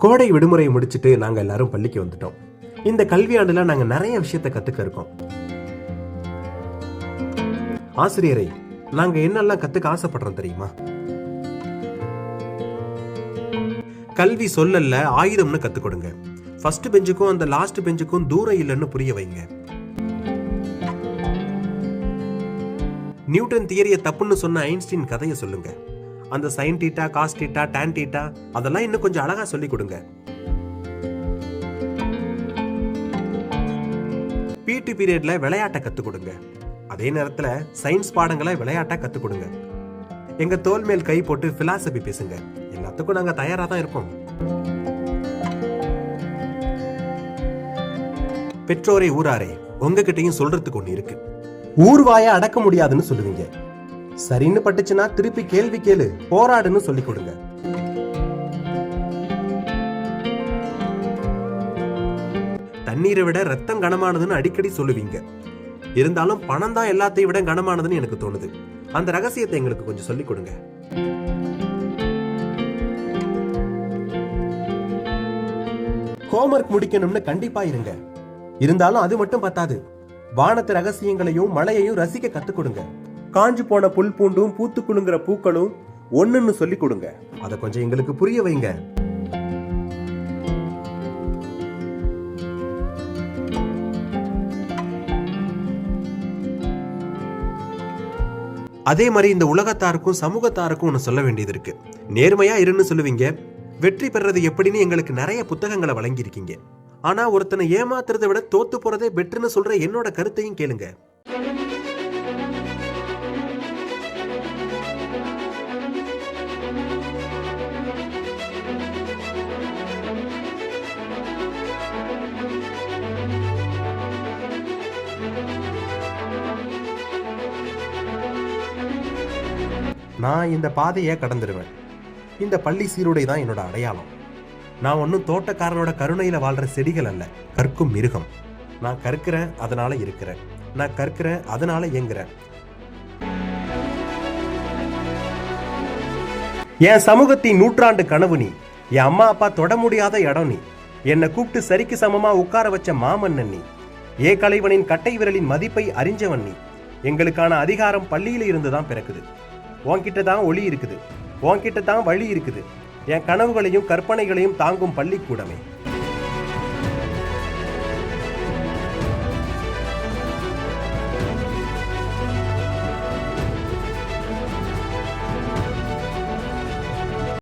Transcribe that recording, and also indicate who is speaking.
Speaker 1: கோடை விடுமுறை முடிச்சுட்டு நாங்க எல்லாரும் பள்ளிக்கு வந்துட்டோம். இந்த கல்வியாண்டுல நாங்க நிறைய விஷயத்தை கத்துக்க இருக்கோம். ஆசிரியரை, நாங்க என்னெல்லாம் கத்துக்க ஆசைப்படுறோம் தெரியுமா? கல்வி சொல்லல, ஆயுதம்னு கத்துக் கொடுங்க. ஃபர்ஸ்ட் பெஞ்சுக்கும் அந்த லாஸ்ட் பெஞ்சுக்கும் தூரம் இல்லைன்னு புரிய வைங்க. நியூட்டன் தியரிய தப்புன்னு சொன்ன ஐன்ஸ்டீன் கதையை சொல்லுங்க. அந்த sine theta, cos theta, tan theta அதெல்லாம் இன்னும் கொஞ்சம் அழகா சொல்லி கொடுங்க. பிடி பீரியட்ல விளையாட்டை கத்துக் கொடுங்க. அதே நேரத்துல சயின்ஸ் பாடங்களை விளையாட்டா கத்துக் கொடுங்க. எங்க தோல் மேல் கை போட்டு பிலாசபி பேசுங்க. எல்லாத்துக்கும் நாங்க தயாரா தான் இருக்கோம். பெற்றோரே ஊராரே, உங்ககிட்டயும் சொல்றதுக்கு ஒண்ணு இருக்கு. ஊர்வாய அடக்க முடியாதுன்னு சொல்லுவீங்க. சரின்னு பட்டுச்சுன்னா திருப்பி கேள்வி கேளு, போராடுன்னு சொல்லி கொடுங்க. தண்ணீரை விட ரத்தம் கனமானதுன்னு அடிக்கடி சொல்லுவீங்க. இருந்தாலும் பணம் தான் எல்லாத்தையும் விட கனமானதுன்னு எனக்கு தோணுது. அந்த ரகசியத்தை எங்களுக்கு கொஞ்சம் சொல்லிக் கொடுங்க. ஹோம்வொர்க் முடிக்கணும்னு கண்டிப்பா இருங்க. இருந்தாலும் அது மட்டும் பத்தாது. வானத்து ரகசியங்களையும் மழையையும் ரசிக்க கத்துக் கொடுங்க. காஞ்சு போன புல் பூண்டும் பூத்து குலுங்குற பூக்களும் ஒண்ணுன்னு சொல்லி கொடுங்க. அதை கொஞ்சம் எங்களுக்கு புரிய வைங்க. அதே மாதிரி இந்த உலகத்தாருக்கும் சமூகத்தாருக்கும் ஒன்னு சொல்ல வேண்டியது இருக்கு. நேர்மையா இருன்னு சொல்லுவீங்க. வெற்றி பெறது எப்படின்னு எங்களுக்கு நிறைய புத்தகங்களை வழங்கி இருக்கீங்க. ஆனா ஒருத்தனை ஏமாத்துறதை விட தோத்து போறதே பெட்டர்னு சொல்ற என்னோட கருத்தையும் கேளுங்க. நான் இந்த பாதையை கடந்துடுவேன். இந்த பள்ளி சீருடை தான் என்னோட அடையாளம். நான் ஒன்னும் தோட்டக்காரனோட கருணையில வாழ்ற செடிகள் அல்ல, கற்கும் மிருகம். நான் கற்கிறேன், அதனால இருக்கிறேன். நான் கற்கிறேன், அதனால இயங்குறேன். என் சமூகத்தின் நூற்றாண்டு கனவு நீ. என் அம்மா அப்பா தொட முடியாத இடம் நீ. என்னை கூப்பிட்டு சரிக்கு சமமா உட்கார வச்ச மாமன்னன் நீ. ஏ கலைவனின் கட்டை விரலின் மதிப்பை அறிஞ்சவன் நீ. எங்களுக்கான அதிகாரம் பள்ளியில இருந்துதான் பிறக்குது. உன்கிட்ட தான் ஒளி இருக்குது, உன்கிட்ட தான் வழி இருக்குது. என் கனவுகளையும் கற்பனைகளையும் தாங்கும் பள்ளிக்கூடமே.